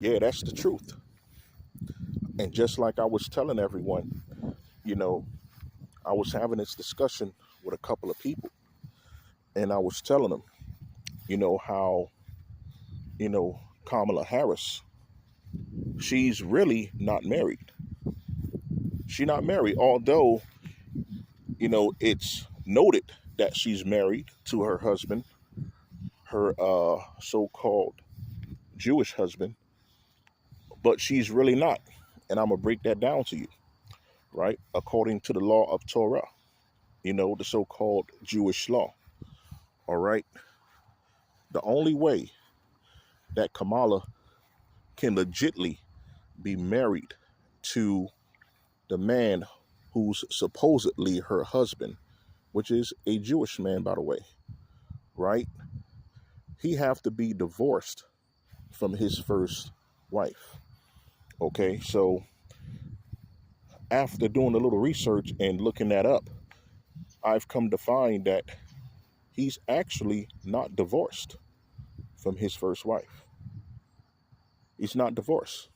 Yeah, that's the truth. And just like I was telling everyone, you know, I was having this discussion with a couple of people, and I was telling them, how, Kamala Harris, she's really not married. She's not married, although, it's noted that she's married to her husband, her so-called Jewish husband, but she's really not. And I'm gonna break that down to you, right? According to the law of Torah, the so-called Jewish law. All right. The only way that Kamala can legitly be married to the man who's supposedly her husband, which is a Jewish man, by the way, right? He have to be divorced from his first wife. Okay, so after doing a little research and looking that up, I've come to find that he's actually not divorced from his first wife. He's not divorced.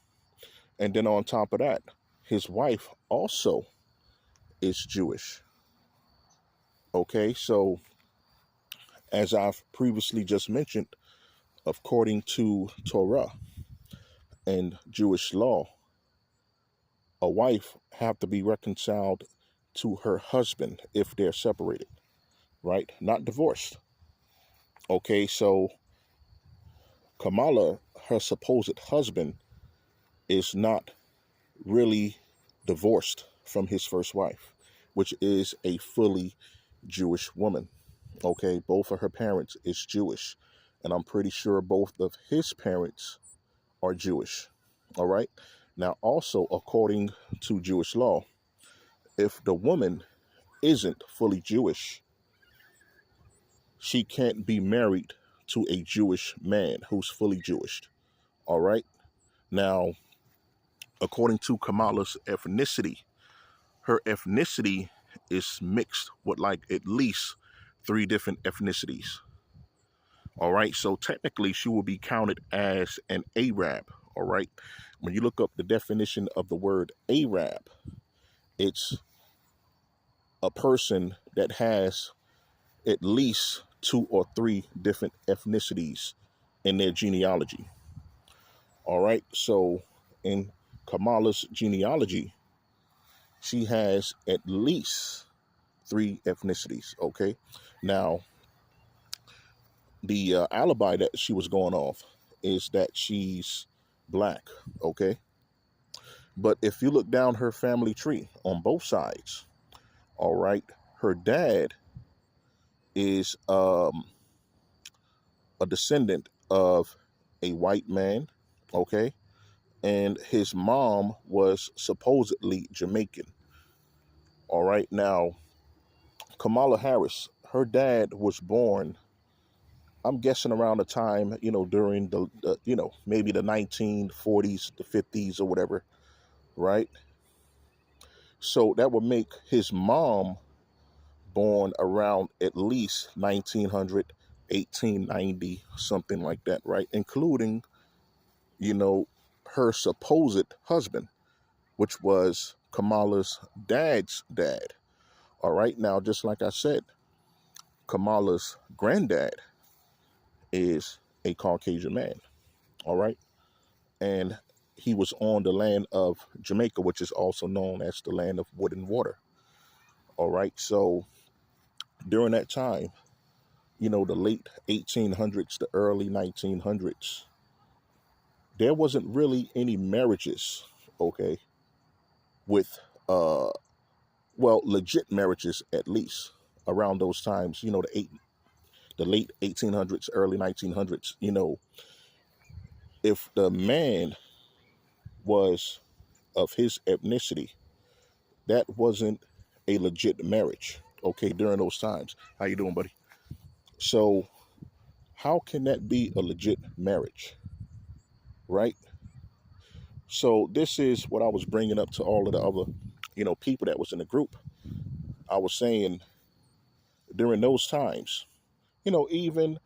And then on top of that, his wife also is Jewish. Okay, so as I've previously just mentioned, according to Torah and Jewish law, a wife have to be reconciled to her husband if they're separated, right? Not divorced. Okay, so Kamala, her supposed husband, is not really divorced from his first wife, which is a fully Jewish woman. Okay, both of her parents is Jewish, and I'm pretty sure both of his parents are Jewish. All right. Now, also, according to Jewish law, if the woman isn't fully Jewish, she can't be married to a Jewish man who's fully Jewish. All right. Now, according to Kamala's ethnicity, her ethnicity is mixed with like at least three different ethnicities. All right. So technically, she will be counted as an Arab. All right. When you look up the definition of the word Arab, it's a person that has at least two or three different ethnicities in their genealogy. All right. So in Kamala's genealogy, she has at least three ethnicities. Okay. Now, the alibi that she was going off is that she's black. Okay. But if you look down her family tree on both sides, all right, her dad is a descendant of a white man, okay, and his mom was supposedly Jamaican. All right, now Kamala Harris, her dad was born, I'm guessing around the time, during the maybe the 1940s, the 50s or whatever, right? So that would make his mom born around at least 1900, 1890, something like that, right? Including, you know, her supposed husband, which was Kamala's dad's dad. All right. Now, just like I said, Kamala's granddad is a Caucasian man. All right. And he was on the land of Jamaica, which is also known as the land of wood and water. All right. So during that time, the late 1800s, the early 1900s, there wasn't really any marriages, okay, with, legit marriages at least around those times, the late 1800s, early 1900s, if the man was of his ethnicity, that wasn't a legit marriage, okay, during those times. How you doing, buddy? So how can that be a legit marriage, right? So this is what I was bringing up to all of the other, people that was in the group. I was saying during those times, even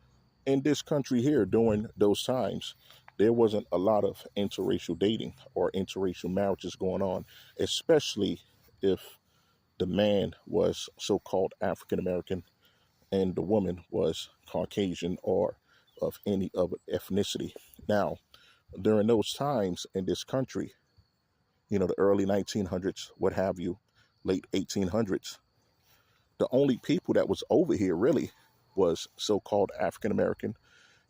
in this country here during those times, there wasn't a lot of interracial dating or interracial marriages going on, especially if the man was so-called African American and the woman was Caucasian or of any other ethnicity. Now, during those times in this country, the early 1900s, what have you, late 1800s, the only people that was over here really was so-called African American,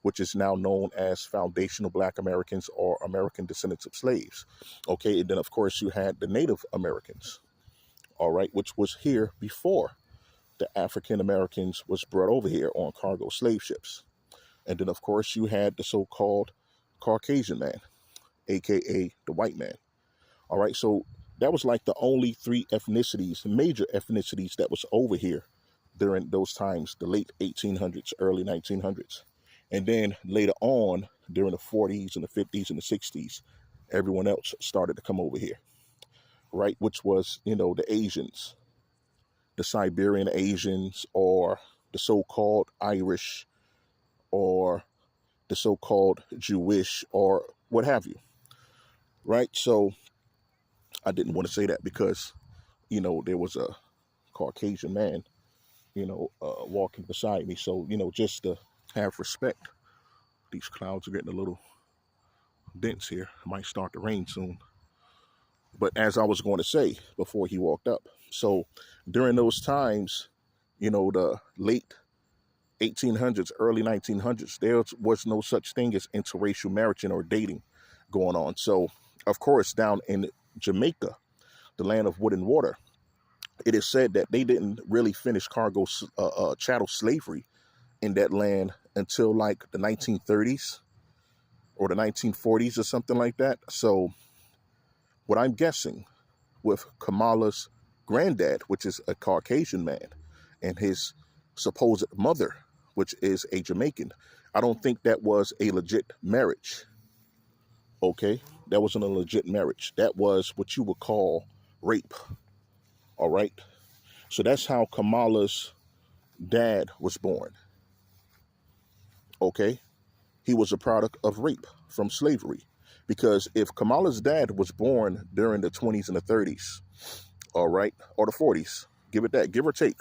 which is now known as foundational Black Americans or American descendants of slaves. Okay, and then of course you had the Native Americans, all right, which was here before the African Americans was brought over here on cargo slave ships. And then of course you had the so-called Caucasian man, aka the white man. All right, so that was like the only three ethnicities, major ethnicities that was over here during those times, the late 1800s, early 1900s. And then later on, during the 40s and the 50s and the 60s, everyone else started to come over here, right? Which was, the Asians, the Siberian Asians, or the so-called Irish, or the so-called Jewish, or what have you, right? So I didn't want to say that because, there was a Caucasian man, walking beside me. So, just to have respect. These clouds are getting a little dense here. It might start to rain soon. But as I was going to say before he walked up, so during those times, the late 1800s, early 1900s, there was no such thing as interracial marriage or dating going on. So, of course, down in Jamaica, the land of wood and water, it is said that they didn't really finish cargo chattel slavery in that land until like the 1930s or the 1940s or something like that. So what I'm guessing with Kamala's granddad, which is a Caucasian man, and his supposed mother, which is a Jamaican, I don't think that was a legit marriage. Okay, that wasn't a legit marriage. That was what you would call rape. All right. So that's how Kamala's dad was born. Okay. He was a product of rape from slavery. Because if Kamala's dad was born during the 20s and the 30s, all right, or the 40s, give it that, give or take,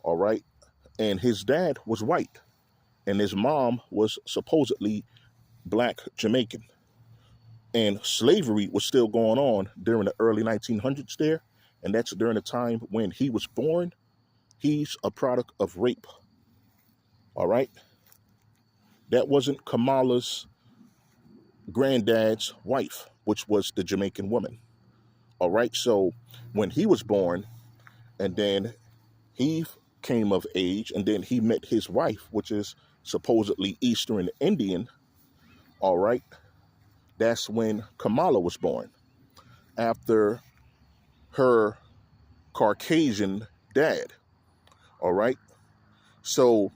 all right, and his dad was white, and his mom was supposedly Black Jamaican, and slavery was still going on during the early 1900s there, and that's during the time when he was born, he's a product of rape, all right? That wasn't Kamala's granddad's wife, which was the Jamaican woman. All right. So when he was born and then he came of age and then he met his wife, which is supposedly Eastern Indian. All right. That's when Kamala was born after her Caucasian dad. All right. So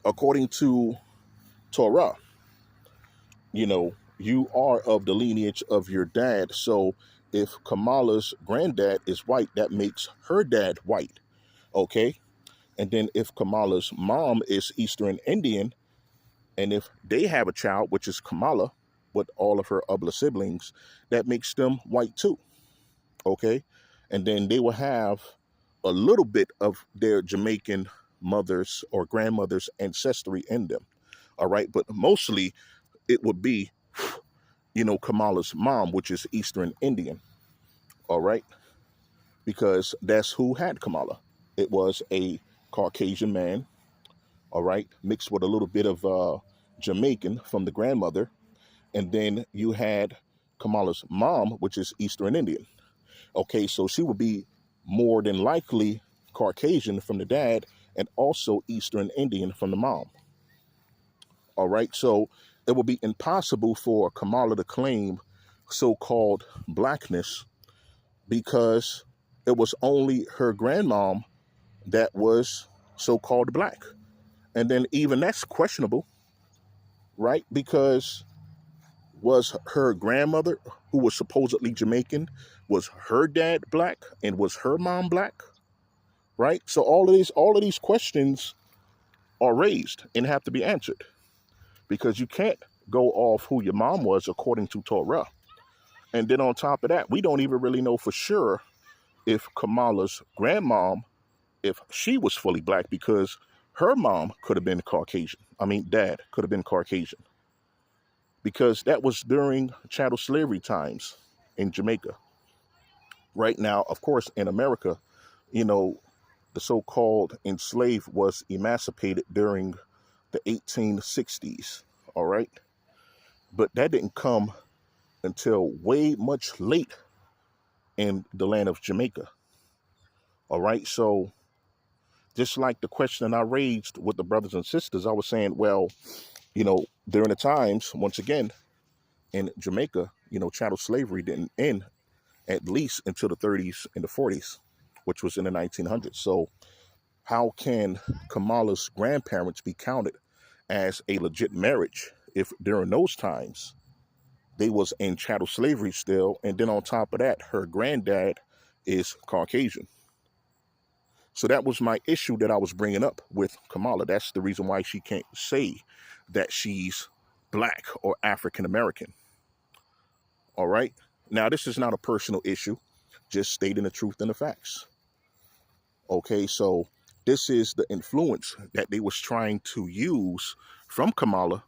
according to Torah, you are of the lineage of your dad. So if Kamala's granddad is white, that makes her dad white. Okay. And then if Kamala's mom is Eastern Indian, and if they have a child, which is Kamala, with all of her other siblings, that makes them white too. Okay. And then they will have a little bit of their Jamaican mothers or grandmothers' ancestry in them. All right. But mostly it would be, Kamala's mom, which is Eastern Indian. All right. Because that's who had Kamala. It was a Caucasian man. All right. Mixed with a little bit of Jamaican from the grandmother. And then you had Kamala's mom, which is Eastern Indian. Okay. So she would be more than likely Caucasian from the dad and also Eastern Indian from the mom. All right. So it would be impossible for Kamala to claim so-called blackness because it was only her grandmom that was so-called black. And then even that's questionable, right? Because was her grandmother, who was supposedly Jamaican, was her dad black and was her mom black, right? So all of these questions are raised and have to be answered because you can't go off who your mom was according to Torah. And then on top of that, we don't even really know for sure if Kamala's grandmom, if she was fully black, because her mom could have been Caucasian. I mean, dad could have been Caucasian, because that was during chattel slavery times in Jamaica. Right now, of course, in America, you know, the so-called enslaved was emancipated during the 1860s, all right? But that didn't come until way much late in the land of Jamaica, all right? So just like the question I raised with the brothers and sisters, I was saying, well, you know, during the times, once again, in Jamaica, you know, chattel slavery didn't end at least until the 30s and the 40s, which was in the 1900s. So how can Kamala's grandparents be counted as a legit marriage if during those times they was in chattel slavery still, and then on top of that, her granddad is Caucasian? So that was my issue that I was bringing up with Kamala. That's the reason why she can't say that she's black or African American. All right. Now, this is not a personal issue, just stating the truth and the facts. Okay, so this is the influence that they was trying to use from Kamala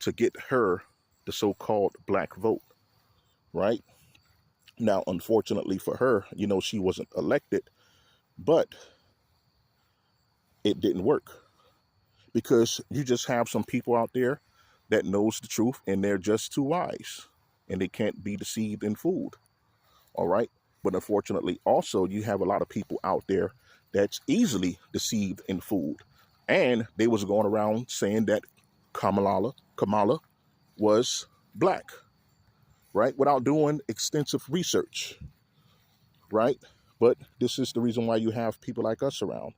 to get her the so-called black vote, right? Now, unfortunately for her, you know, she wasn't elected, but it didn't work, because you just have some people out there that knows the truth and they're just too wise and they can't be deceived and fooled. All right. But unfortunately, also, you have a lot of people out there that's easily deceived and fooled. And they was going around saying that Kamala was black, right? Without doing extensive research, right? But this is the reason why you have people like us around,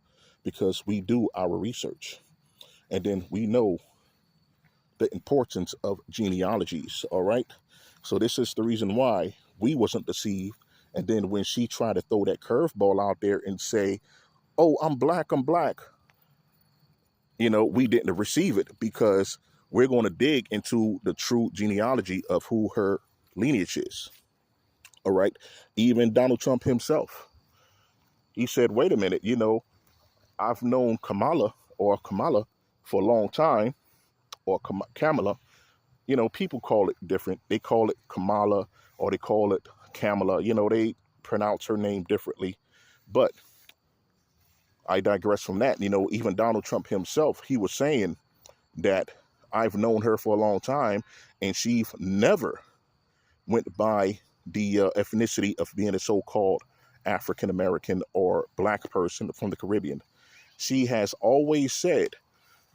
because we do our research. And then we know the importance of genealogies, all right? So this is the reason why we wasn't deceived. And then when she tried to throw that curveball out there and say, oh, I'm black, you know, we didn't receive it, because we're going to dig into the true genealogy of who her lineage is. All right. Even Donald Trump himself, he said, wait a minute, you know, I've known Kamala for a long time, or Kamala. You know, people call it different. They call it Kamala, or they call it Kamala. You know, they pronounce her name differently. But I digress from that. You know, even Donald Trump himself, he was saying that I've known her for a long time, and she never went by the ethnicity of being a so-called African American or black person from the Caribbean. She has always said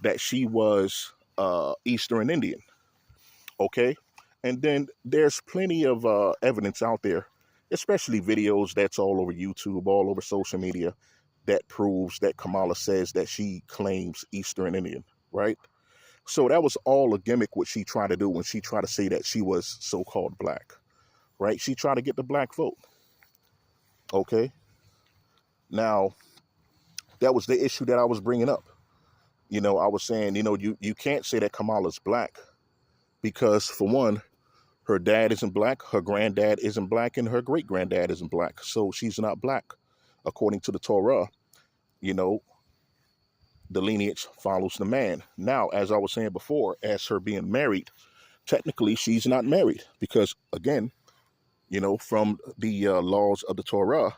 that she was Eastern Indian. Okay. And then there's plenty of evidence out there, especially videos that's all over YouTube, all over social media, that proves that Kamala says that she claims Eastern Indian, right? So that was all a gimmick what she tried to do when she tried to say that she was so-called black, right? She tried to get the black vote. Okay. Now, that was the issue that I was bringing up. You know, I was saying, you know, you can't say that Kamala's black, because for one, her dad isn't black, her granddad isn't black, and her great-granddad isn't black. So she's not black. According to the Torah, you know, the lineage follows the man. Now, as I was saying before, as her being married, technically she's not married, because, again, you know, from the laws of the Torah,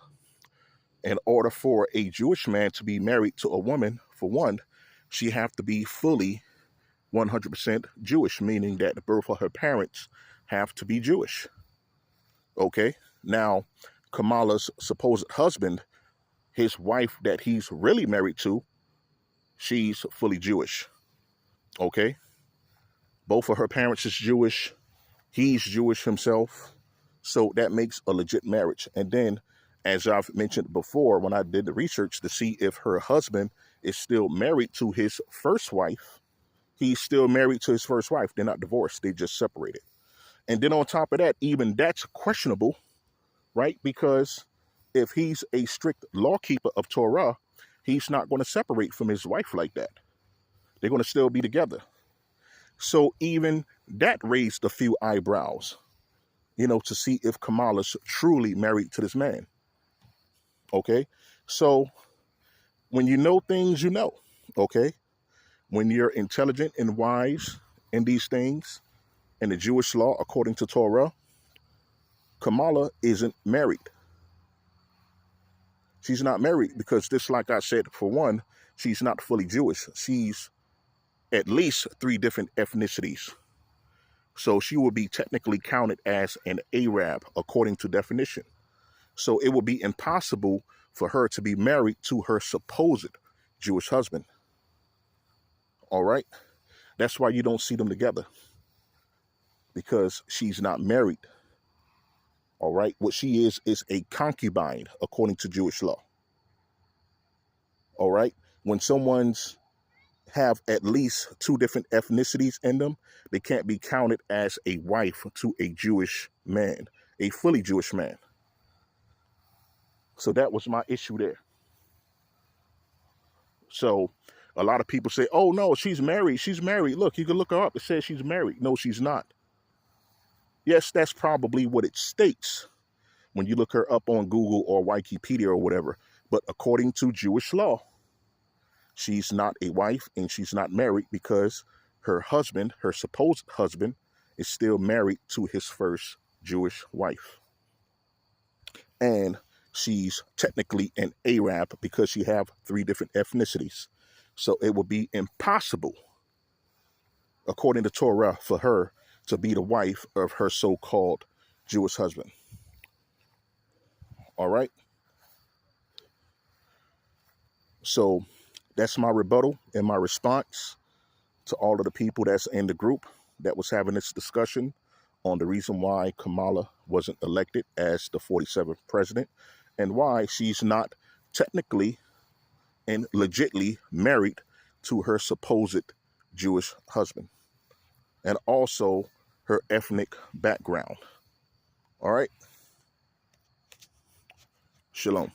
in order for a Jewish man to be married to a woman, for one, she have to be fully 100% Jewish, meaning that both of her parents have to be Jewish. Okay. Now, Kamala's supposed husband, his wife that he's really married to, she's fully Jewish. Okay. Both of her parents is Jewish. He's Jewish himself. So that makes a legit marriage. And then, as I've mentioned before, when I did the research to see if her husband is still married to his first wife, he's still married to his first wife. They're not divorced. They just separated. And then on top of that, even that's questionable, right? Because if he's a strict lawkeeper of Torah, he's not going to separate from his wife like that. They're going to still be together. So even that raised a few eyebrows, to see if Kamala's truly married to this man. Okay. So when you know things, okay, when you're intelligent and wise in these things, in the Jewish law, according to Torah, Kamala isn't married. She's not married because just like I said, for one, she's not fully Jewish. She's at least 3 different ethnicities. So she will be technically counted as an Arab according to definition. So it will be impossible for her to be married to her supposed Jewish husband. All right? That's why you don't see them together, because she's not married. All right? What she is a concubine according to Jewish law. All right? When someone's have at least 2 different ethnicities in them, they can't be counted as a wife to a Jewish man, a fully Jewish man. So that was my issue there. So a lot of people say, oh no, she's married. She's married. Look, you can look her up. It says she's married. No, she's not. Yes, that's probably what it states when you look her up on Google or Wikipedia or whatever. But according to Jewish law, she's not a wife and she's not married because her husband, her supposed husband, is still married to his first Jewish wife. And she's technically an Arab because she have 3 different ethnicities. So it would be impossible, according to Torah, for her to be the wife of her so-called Jewish husband. All right? So that's my rebuttal and my response to all of the people that's in the group that was having this discussion on the reason why Kamala wasn't elected as the 47th president and why she's not technically and legitly married to her supposed Jewish husband, and also her ethnic background. All right. Shalom.